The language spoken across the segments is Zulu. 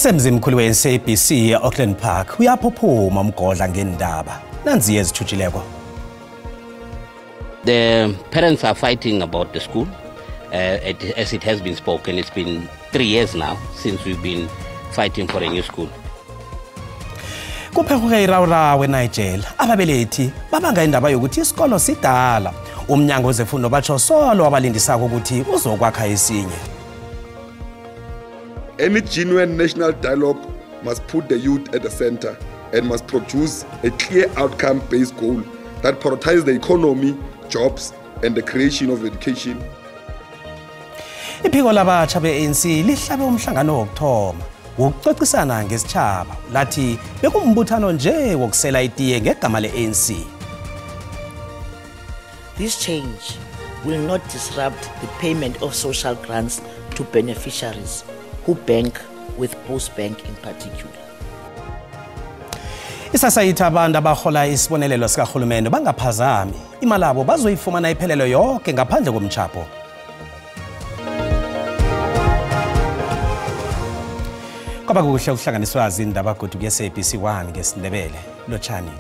Usemzimkhulu we-SABC e-Auckland Park uyaphuphuma umgodla ngendaba. Nanzi ezithutshileko. The parents are fighting about the school. As it has been spoken, it's been 3 years now since we've been fighting for a new school. Kuphehuke irawurawe eNigeria, ababelethi babanga indaba yokuthi isikolo sidala. Umnyango wezefundo batsho solo abalindisako ukuthi uzokwakha esinye. Any genuine national dialogue must put the youth at the center and must produce a clear outcome-based goal that prioritizes the economy, jobs, and the creation of education. Iphiko labatsha be-ANC lihlabe umhlangano wokuthoma wokucocisana ngesitshaba lathi bekumbuthano nje wokusela itiye ngegama le-ANC. This change will not disrupt the payment of social grants to beneficiaries who bank with Postbank in particular. Isasayithi abantu abahola isibonelelo sikahulumende bangaphazami imali yabo bazoyifumana iphelelo yonke ngaphandle komchapho. Kwaba kuhle ukuhlanganiswa izindaba godu ku-SABC 1 ngesindebele lotshani.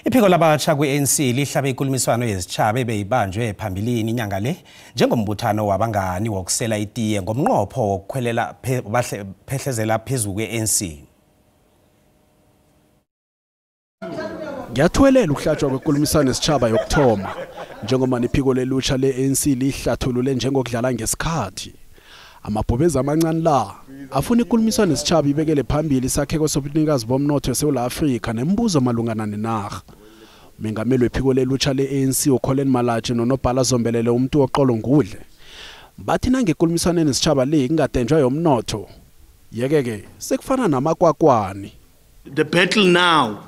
Iphiko labatsha kwe-ANC lihlabe inkulumiswano yezitshaba ebeyibanjwe phambilini inyanga le njengombuthano wabangani wokusela itiye ngomnqopho wokukhwelela phehlezela phezulu kwe-ANC. Ngiyathwelela ukuhlatshwa kwenkulumiswano yesitshaba yokuthoma njengoma iphiko lelutsha le-ANC lihlathulule njengokudlala ngesikhathi. Amabhubezi amancane la afuna inkulumiswano yesitshaba ibekele phambili isakheko sobunikazi bomnotho eSouth Africa nembuzo malungana nenarha. Umengameli wephiko lelutsha le-ANC uColin Malachi nonobhala zombelele umuntu oqolo ngudle bathi nangenkulumiswano nesitshaba le ingadenjwa yomnotho yeke sekufana namakwakwani. The battle now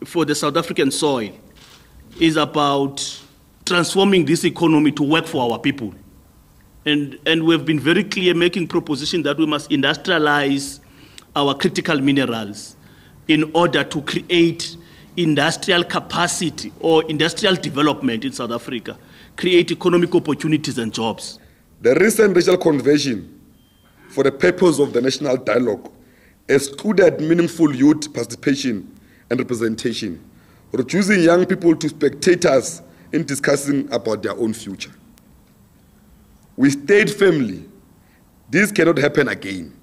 for the South African soil is about transforming this economy to work for our people. And we've been very clear making proposition that we must industrialize our critical minerals in order to create industrial capacity or industrial development in South Africa, create economic opportunities and jobs. The recent racial convention for the purpose of the national dialogue excluded meaningful youth participation and representation, reducing young people to spectators in discussing about their own future. We stayed firmly, this cannot happen again.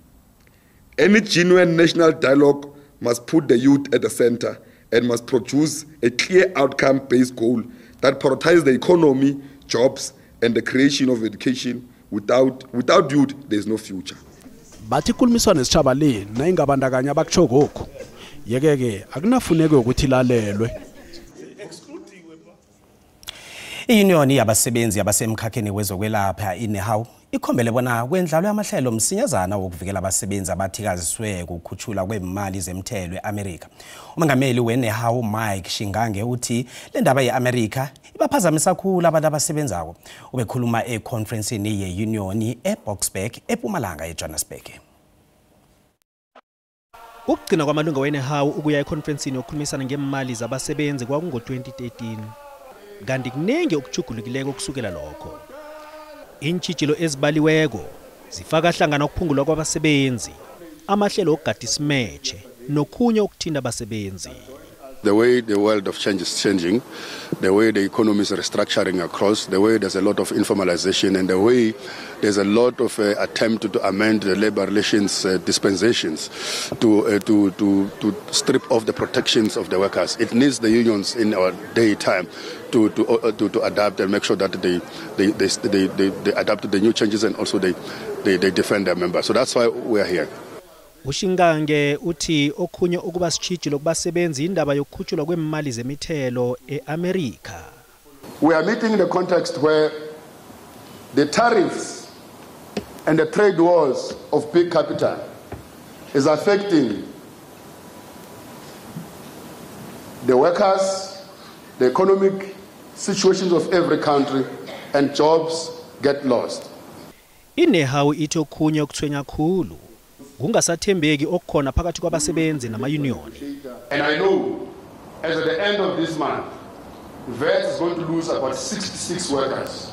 Any genuine national dialogue must put the youth at the center and must produce a clear outcome-based goal that prioritizes the economy, jobs, and the creation of education. Without youth, there is no future. Bathi inkulumiswano nesitshaba le nayingabandakanya abakuchokoko yeke akunafuneke ukuthi lalelwe. I-Union yabasebenzi abasemkhakheni wezokwelapha iNEHAWU ikhombele bona kwendlalo yamahlelo msinyazana wokuvikela abasebenzi abathikaziswe ukukhutshula kwemali zemthelo eAmerica. Umengameli weNEHAWU Mike Shingange uthi le ndaba yeAmerica ibaphazamisa kakhulu abantu abasebenzako. Ubekhuluma econferenceini ye-Union eBoksburg ePumalanga eJohannesburg. Ukugcina kwamalunga weNEHAWU ukuya econferenceini yokukhulumisana ngemali zabasebenzi kwakungo-2013. Kanti kuningi okuchugulukileko kusukela lokho. Intshijilo ezibaliweko zifaka hlangana ukuphungulwa kwabasebenzi, amahlelo okugada isimeche nokhunye okuthinta abasebenzi. The way the world of change is changing, the way the economy is restructuring across, the way there's a lot of informalization, and the way there's a lot of attempt to amend the labor relations dispensations to strip off the protections of the workers. It needs the unions in our daytime to adapt and make sure that they adapt to the new changes and also they defend their members. So that's why we are here. Ushingange uthi okhunye ukuba sitshijilo kubasebenzi indaba yokukhutshulwa kwemali zemithelo eAmerica. We are meeting the context where the tariffs and the trade wars of big capital is affecting the workers, the economic situations of every country, and jobs get lost. iNEHAWU ithi okhunye okuthwenya kakhulu kungasathembeki okukhona phakathi kwabasebenzi nama-union. And I know as at the end of this month VET is going to lose about 66 workers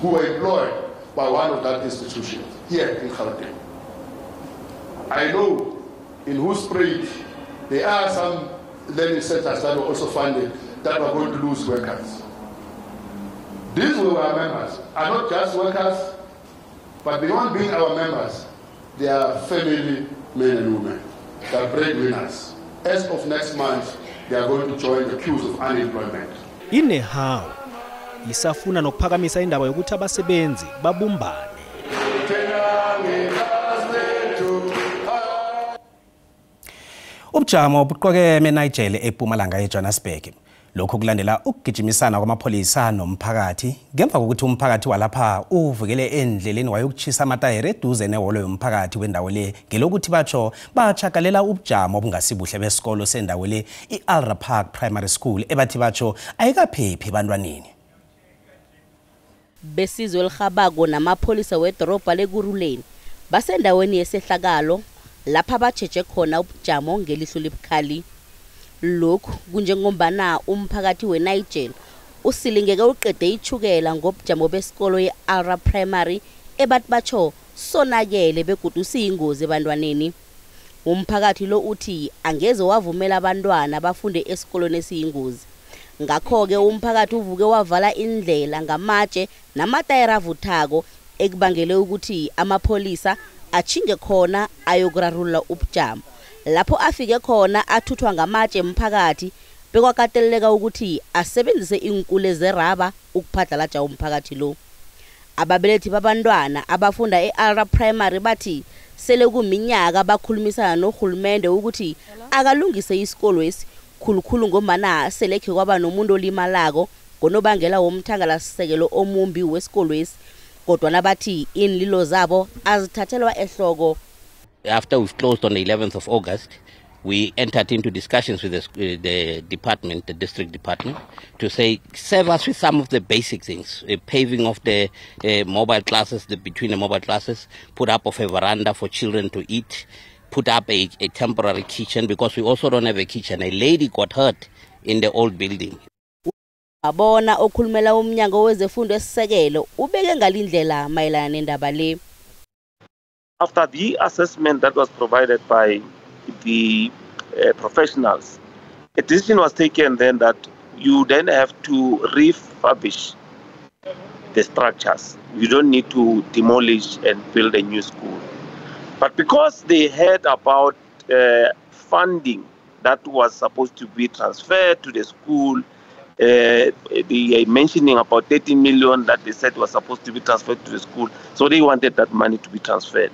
who were employed by one of that institution here in Gauteng. I know in Hoedspruit there are some learning centers that were also funded that were going to lose workers. These were our members, are not just workers, but beyond being our members, they are family men and women. They are breadwinners. As of next month, they are going to join the queues of unemployment. INEHAWU isafuna nokuphakamisa indaba yokuthi abasebenzi babumbane. Ubujamo buqhokeme eNigeria eMpumalanga eJohannesburg. Lokho kulandela ukugijimisana kwamapholisa nomphakathi ngemva kokuthi umphakathi walapha uvukele endleleni wayokuchisa amatayere eduze nehholo yomphakathi wendawo le ngelokuthi batsho bachakalela ubujamo obungasibuhle besikolo sendawo le iAlra Park Primary School ebathi batsho ayikaphephi ebantwaneni. Besizwe elirhabako namapholisa wedorobha leKuruleni basendaweni yesehlakalo lapha bajeje khona ubujamo ngelihlo libukhali. Lokhu kunjengombana umphakathi weNigeria usilingeke uqede ichukela ngobujamo besikolo yeAlra Primary ebathi batsho sonakele begodu siyingozi ebantwaneni. Umphakathi lo uthi angeze wavumela abantwana bafunde esikolweni esiyingozi. Ngakho ke umphakathi uvuke wavala indlela ngamatshe namatayera avuthako ekubangele ukuthi amapholisa achinge khona ayokurarulula ubujamo. Lapho afike khona athuthwa ngamatshe emphakathi bekwakateleleka ukuthi asebenzise inkule zeraba ukuphadlalaja umphakathi lo. Ababelethi babantwana abafunda eAlra Primary bathi sele kuminyaka bakhulumisana nohulumende ukuthi akalungise isikolo esi khulukhulu ngombana selekhe kwaba nomuntu olimalako ngonobangela womthangala sisekelo omumbi wesikolo esi kodwa nabathi inlilo zabo azithathelwa ehloko. After we've closed on the 11th of August, we entered into discussions with the department, the district department, to say, serve us with some of the basic things, paving of the mobile classes, between the mobile classes, put up of a veranda for children to eat, put up a temporary kitchen, because we also don't have a kitchen. A lady got hurt in the old building. Abona okhulumela umnyango wezefundo esisekelo ubeke ngalindlela mayelana nendaba le. After the assessment that was provided by the professionals, a decision was taken then that you then have to refurbish the structures. You don't need to demolish and build a new school. But because they heard about funding that was supposed to be transferred to the school, they are mentioning about 30 million that they said was supposed to be transferred to the school. So they wanted that money to be transferred.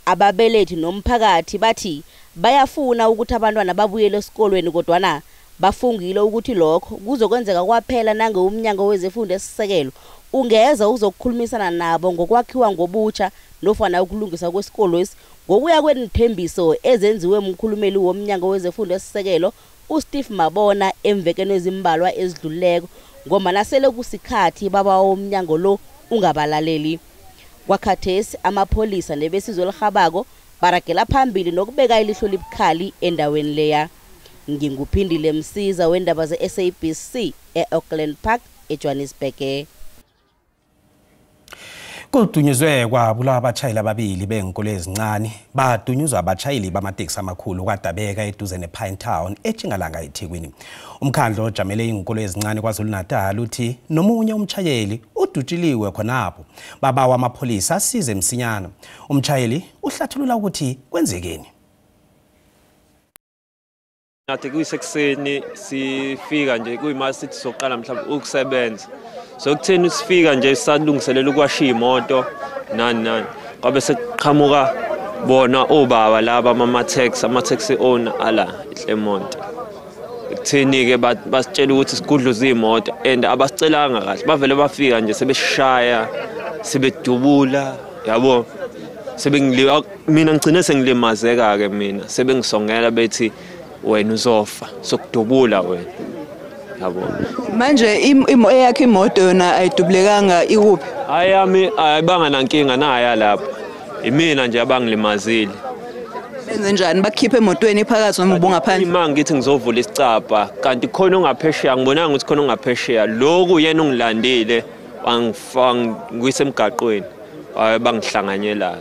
Ababelethi nomphakathi bathi bayafuna ukuthi abantwana babuyele esikolweni kodwana bafungile ukuthi lokho kuzokwenzeka kwaphela nange umnyango wezefundo esisekelo ungeza uzokukhulumisana nabo ngokwakhiwa ngobutsha nofana ukulungisa kwesikolo esi ngokuya kwenithembiso ezenziwe umkhulumeli womnyango wezefundo esisekelo uSteve Mabona emvekeni ezimbalwa ezidluleko ngoma nasele kusikhathi baba womnyango lo ungabalaleli. Kwakhathesi amapholisa nebesizwe elirhabako baragela phambili nokubeka ilihlo libukhali endaweni leya. Nginguphindile Msiza wendaba ze-SABC eAuckland Park eJohannesburg. Kudunyuzwe kwabulawa abatshayeli ababili benkolo ezincane badunyuzwa abatshayeli bamateksi amakhulu kwaDabeka eduze nePine Town eTshingalanga eThekwini. Umkhandlo ojamele inkolo ezincane kwaZulu-Natal uthi nomunye umtshayeli udutshiliwe khonapho babawa amapholisa asize msinyana. Umtshayeli uhlathulula ukuthi kwenzekeni. Nathi kuyisekuseni sifika nje kuyimasithi soqala mhlawumbe ukusebenza. So kutheni sifika nje salungiselela ukwashiya imoto nani kwabe seqhamuka bona obaba laba ama-taxi owner ala eClermont. Kutheni ke basitshela ukuthi sigudluza imoto and abasicelanga kahle bavele bafika nje sebeshaya sebedubula yabo mina ngicine sengilimazeka ke mina sebengisongela bethi wena uzofa sokudubula wena yabo. Manje eyakhe imoto yona ayidubulekanga ikuphi? Ayami ayibanga nankinga naya lapha. Imina nje abangilimazile. benze njani bakhiphe emotweni phakathi noma ubungaphandle imanga ngithi ngizovula isicapha kanti khona ongaphesheya ngibonanga ukuthi khona ongaphesheya lokhu yena ungilandile wangifanga ngisemgaqweni bangihlanganyela.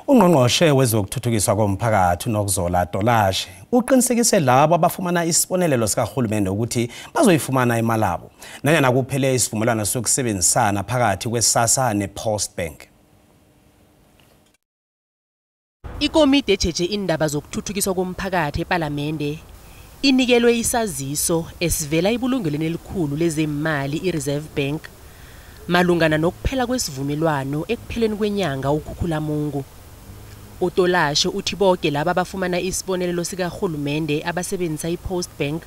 Ungqongqoshe wezokuthuthukiswa komphakathi uNokuzola Dolashe uqinisekise labo abafumana isibonelelo sikahulumende ukuthi bazoyifumana imali yabo nanyana kuphele isivumelwano sokusebenzisana phakathi kweSASSA nePost Bank. Ikomiti ejeje indaba zokuthuthukiswa komphakathi eParliamente inikelwe isaziso esivela ibulungelweni elikhulu lezemali iReserve Bank malungana nokuphela kwesivumelwano ekupheleni kwenyanga uKhukhulamungu. uDolashe uthi bonke laba abafumana isibonelelo sikahulumende abasebenzisa iPost Bank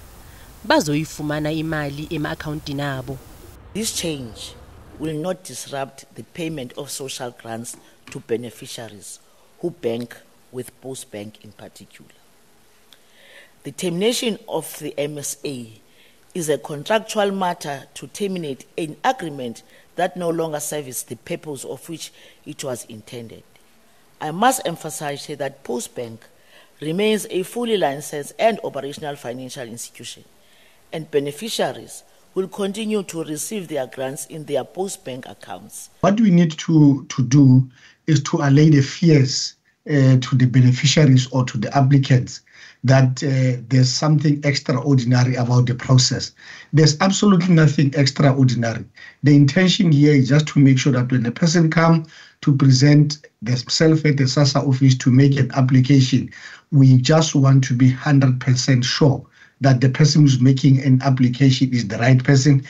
bazoyifumana imali ema-accountini abo. This change will not disrupt the payment of social grants to beneficiaries who bank with Post Bank in particular. The termination of the MSA is a contractual matter to terminate an agreement that no longer serves the purpose of which it was intended. I must emphasize here that Post Bank remains a fully licensed and operational financial institution, and beneficiaries will continue to receive their grants in their Post Bank accounts. What we need to do is to allay the fears to the beneficiaries or to the applicants that there's something extraordinary about the process. There's absolutely nothing extraordinary. The intention here is just to make sure that when the person comes to present themselves at the SASSA office to make an application, we just want to be 100% sure that the person who's making an application is the right person.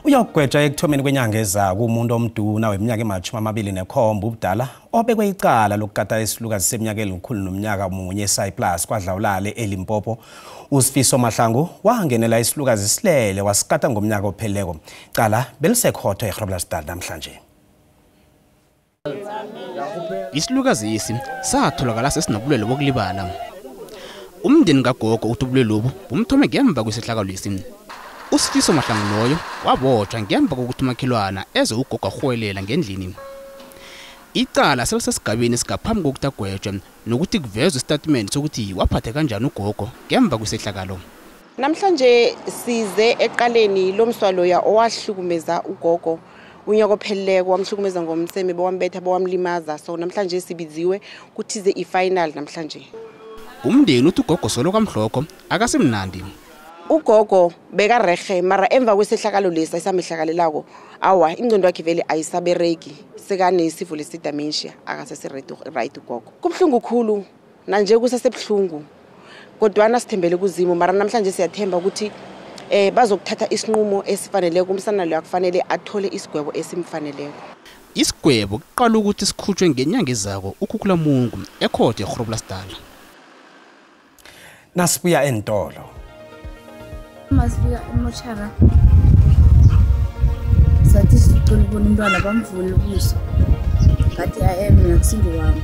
Uyakugwetshwa ekuthomeni kwenyanga ezayo kumuntu omduna weminyaka ema-27 ubudala obekwe icala lokukata isilukazi seminyaka elikhulu nomnyaka munye Cyprus kwadlawulale eLimpopo. uSifiso Mahlangu wangenela isilukazi silele wasikata ngomnyaka opheleleko. Cala belisekhotho eGroblersdal namhlanje. Isilukazi isi satholakala sesinobulwele bokulibala. Umndeni kagogo uthi ubulwele lobu bumthome ngemva kwesehlakalo lesi. uSifiso Mahlangu loyo wabotshwa ngemva kokuthi umakhelwana eze ugogo ahwelela ngendlini. Icala selisesigabeni sigaphambi kokuthi agwetshwe nokuthi kuvezwe istatement sokuthi waphatha kanjani ugogo ngemva kwesehlakalo. Namhlanje size eqaleni lomswaloya owahlukumeza ugogo unyaka opheleleko wamhlukumeza ngomseme bowambetha bowamlimaza, so namhlanje sibiziwe kuthize ifinal namhlanje. Umndeni uthi ugogo solo kamhloko akasemnandi. Ugogo bekarehe mara emva kwesehlakalo lesi esamehlakalelako awa ingcondo yakhe vele ayisabereki sekanesifo lesidementia akasese right ugogo. Kubhlungu khulu nanje kusasebhlungu kodwa sithembele kuzimo mara namhlanje siyathemba ukuthi bazokuthatha isinqumo esifaneleko umsana lo akufanele athole isigwebo esimfaneleko. Isigwebo kuqala ukuthi sikhutshwe ngenyanga ezako uKhukhulamungu ekhotho eGroblersdal. Nasibuya entolo. Masifika emochara sathi sicela ukubona umntwana bamvule ubuso ngathi mina kusindu wami.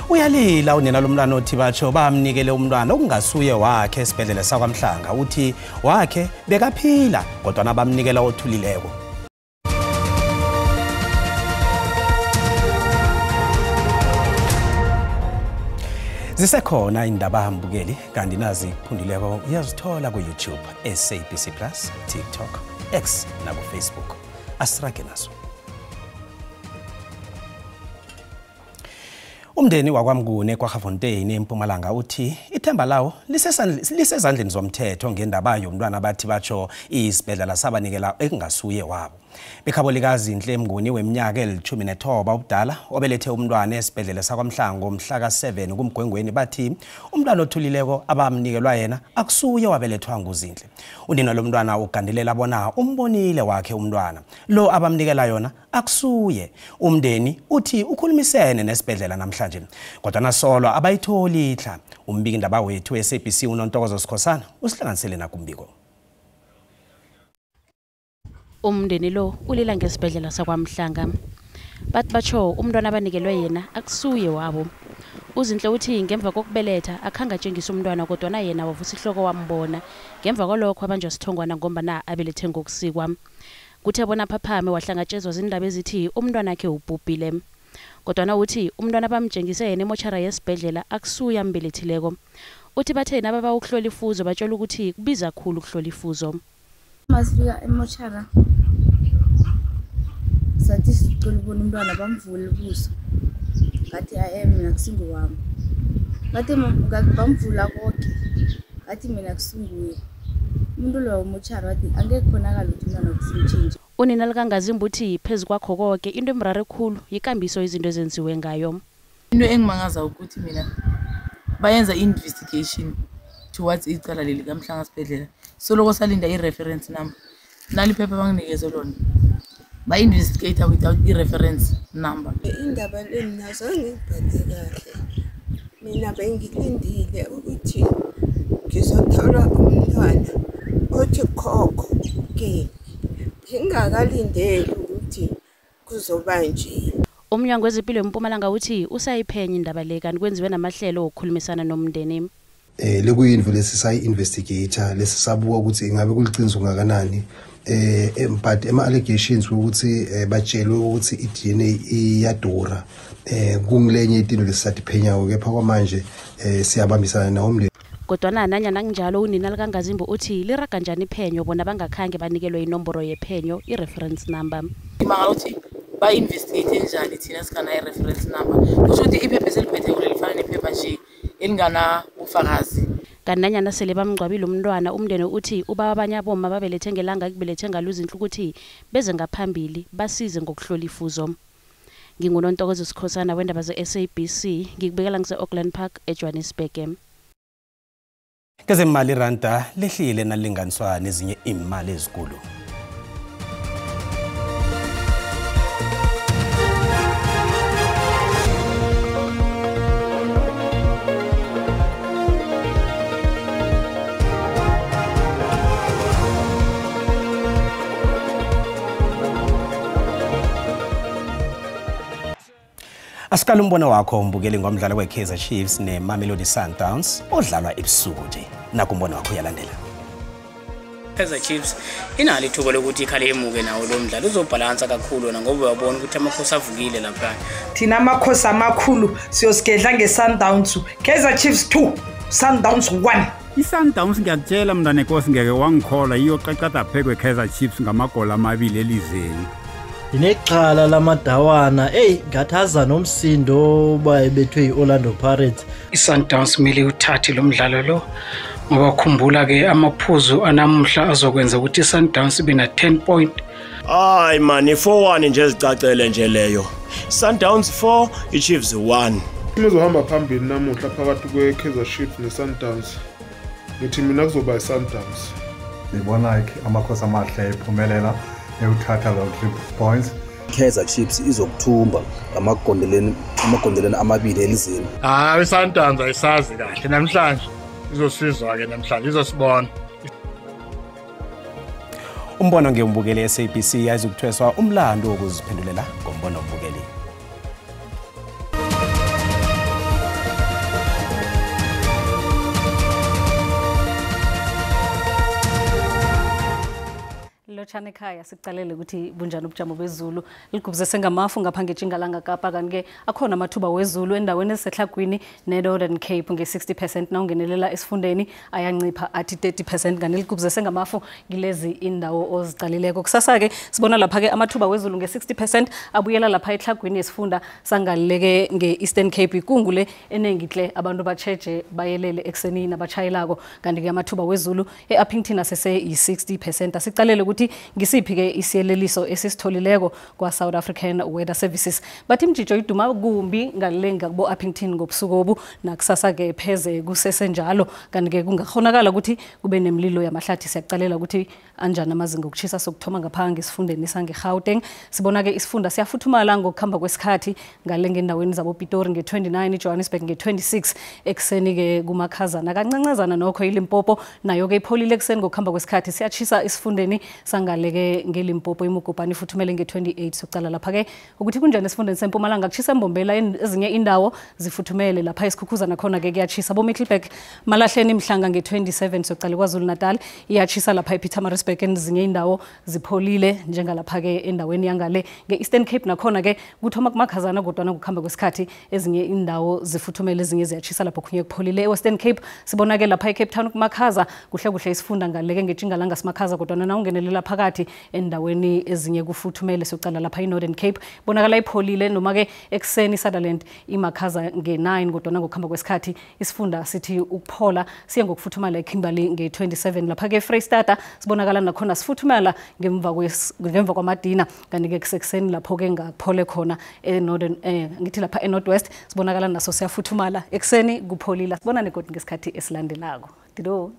Uyalila unina lomntwana othi batsho bamnikele umntwana okungasuye wakhe esibhedlela sakwaMhlanga uthi wakhe bekaphila kodwa nabamnikela othulileko. Zisekhona indaba hambukeli kanti nazi kuphundileko uyazithola ku YouTube, SABC Plus, TikTok, X na ku Facebook. Asirage nazo. Umndeni wakwaMngune kwaGafontein eMpumalanga uthi ithemba lawo lisezandleni zomthetho ngendaba yomntwana bathi batsho isibhedlela sabanikela ekungasuye wabo. Bekhabolikazi Inhle Mnguni weminyaka eli-19 ubudala obelethe umntwana esibhedlela sakwaMhlanga ngomhla ka-7 kuMgwengweni bathi umntwana othulileko abamnikelwa yena akusuye wabelethwa nguZinhle. Unina lomntwana ugandelela bona umbonile wakhe umntwana lo abamnikela yona akusuye. Umndeni uthi ukhulumisene nesibhedlela namhlanje kodwa nasolo abayitholi ihla. Umbiki indaba wethu we-SABC uNontokozo Sikhosana usihlanganisele nakumbiko. Umndeni lo ulila ngesibhedlela sakwaMhlanga bathi batsho umntwana abanikelwe yena akusuye wabo. uZinhle uthi ngemva kokubeletha akhanga tshengisa umntwana kodwa na yena wavusa ihloko wambona ngemva kwalokho abanje sithongwana ngoba na abelethe ngokusikwa. kuthe bona phaphame wahlangatshezwa zindaba ezithi umntwana wakhe ubhubhile. Kodwa uthi umntwana bamtshengise yena emochara yesibhedlela akusuya mbelethileko. Uthi bathe nababa ukuhlola ifuzo batshela ukuthi kubiza kakhulu ukuhlola ifuzo. Masifika emochara sathi sicela ukubona umntwana bamvula ubuso. Ngathi mina kusingowami. Ngathi bamvula konke. Ngathi mina kusunguye. Umuntu lo emochara wathi angeke khonakala ukuthi umntwana kusimtshintshe. Unina likangazimba uthi phezu kwakho konke into emrare khulu yikambiso izinto ezenziwe ngayo. Into engimangaza ukuthi mina bayenza investigation towards icala leli kaMhlanga sibhedlela. Soloko salinda i-reference number. Naliphepha banginikeze lona. Ba-investigate without i-reference number. Indaba lenazo ngiphathe kahle. Mina bengilindile ukuthi ngizothola umntwana othi khokho ke. Ngingakalindeli ukuthi kuzoba nje. Umnyango wezempilo eMpumalanga uthi usayiphenya indaba le kanti kwenziwe namahlelo okukhulumisana nomndeni. Lekuyindlu lesisayi investigator lesisabuka ukuthi ingabe kuliqiniso ngakanani but ama-allegations ukuthi batshelwe ukuthi i-DNA iyadura kungilenye itinto lesisatiphenyayo kepha kwamanje siyabambisana nawomndeni. Kodwa nanyana kunjalo unina likangazimbo uthi liraga njani iphenyo bona bangakhange banikelwe inomboro yephenyo i-reference number. Imangala ukuthi ba-investigate njani thina singana i-reference number. Kusho ukuthi iphepha eseliphethe kule lifana nephepha nje elingana ufakazi. Kanti nanyana sele bamngcwabile umntwana umndeni uthi ubaba abanye aboma babelethe ngelanga kubelethe ngaluzinhle ukuthi beze ngaphambili basize ngokuhlola ifuzo. Ngingunontokozo Sikhosana wendaba ze-SABC ngikubekela ngise-Auckland Park eJohannesburg. Kezemali ranta lehlile nalinganiswa nezinye imali ezikulu. Asikala umbono wakho mbukeli ngomdlalo weKaizer Chiefs neMamelodi Sundowns odlalwa ebusuku nje. Naku umbono wakho uyalandela. Kaizer Chiefs inalo ithuba lokuthi ikhale emuke nawo lo mdlalo uzobhalansa kakhulu ngoba uyabona ukuthi amakhosi avukile lapha. Thina amakhosi amakhulu siyosigedla ngeSundowns. Kaizer Chiefs 2 Sundowns 1. iSundowns ngiyakutshela mntana enkosi ngeke wangikhola iyoqaqada phekwe Kaizer Chiefs ngamagola amabili elizweni. Inexhala lamadawana ngathaza nomsindo bayebethwe iOrlando Pirates. iSundowns mele uthathe lo mdlalo lo ngoba khumbula ke amaphuzu anamuhla azokwenza ukuthi iSundowns ibe na 10 point. Hayi man, 4-1 nje ezicacele nje leyo. Sundowns 4, iChiefs 1. Izohamba phambili namuhla phakathi kweKaizer Chiefs neSundowns. Ngithi mina kuzoba iSundowns. Ngibona amakhosi amahle ephumelela uthatha lo 3 points. Kaizer Chiefs izokuthumba amagondeleni amabili elizweni. iSundowns ayisazi kahle namhlanje izosizwa ke namhlanje izosibona. Umbono ngeumbukeli eSABC yazi ukuthweswa umlando wokuziphendulela ngombono umbukeli. Lochane ekhaya sicalele ukuthi bunjani ubujamo bezulu ligubze sengamafu ngapha ngeJingalanga Kapa kanti ke akhona amathuba wezulu endaweni esehlagwini neNorthern Cape nge60% na ungenelela esifundeni ayancipha athi 30% kanti ligubze sengamafu ngilezi indawo ozicalileko. Kusasa ke sibona lapha ke amathuba wezulu nge60% abuyela lapha ehlagwini esifunda sangaleke ngeEastern Cape ikungule enengihle abantu bacheje bayelele ekseni nabachayelako kanti ke amathuba wezulu eUppington asese yi60%. Asicalele ukuthi ngisiphi ke isiyeleliso esisitholileko kwa South African Weather Services bathi imjijo iduma kumbi ngalelenga kubo Uppington ngobusuku nakusasa ke pheze kusesenjalo kanti ke kungakhonakala ukuthi kube nemlilo yamahlathi. Siyacalela ukuthi anjani amazinga okuchisa sokuthoma ngapha ngesifundeni sangeGauteng. Sibona ke isifunda siyafuthumala ngokukhamba kwesikhathi ngalenge endaweni zabo Pitori nge29 iJohannesburg nge26 ekseni ke kumakhazana kancancazana nokho iLimpopo nayo ke ipholile ekseni ngokukhamba kwesikhathi siyachisa isifundeni sangaleke ngeLimpopo imugubhane ifuthumele nge28 socala lapha ke ukuthi kunjani esifundeni seMpumalanga kuchisa Mbombela ezinye indawo zifuthumele lapha esikhukhuza nakhona ke kuyachisa boMiddelburg Malahleni Mhlanga nge27 socala kwaZulu Natal iyachisa lapha ePietermaritzburg ezinye indawo zipholile njengalapha ke endaweni yangale ngeEastern Cape nakhona ke kuthoma kumakhazana kodwa ukukhamba kwesikhathi ezinye indawo zifuthumele ezinye ziyachisa lapho khunye kupholile eWestern Cape sibona ke lapha eCape Town kumakhaza kuhle isifunda ngaleke ngeTshingalanga simakhaza kodwa na ungenelela phakathi endaweni ezinye kufuthumele socala lapha eNorthern Cape bonakala ipholile noma ke ekseni Sutherland imakhaza nge9 kodwa ngokuhamba kwesikhathi isifunda sithi ukuphola siye ngokufuthumala eKimberley nge27 lapha ke Freystata sibonakala nakhona sifuthumela ngemva kwamadina kanti ke kusekuseni lapho ke ngaphole khona eNorthern ngithi lapha eNorthwest sibonakala naso siyafuthumala ekseni kupholile sibonane kodwa ngesikhathi esilandelako dido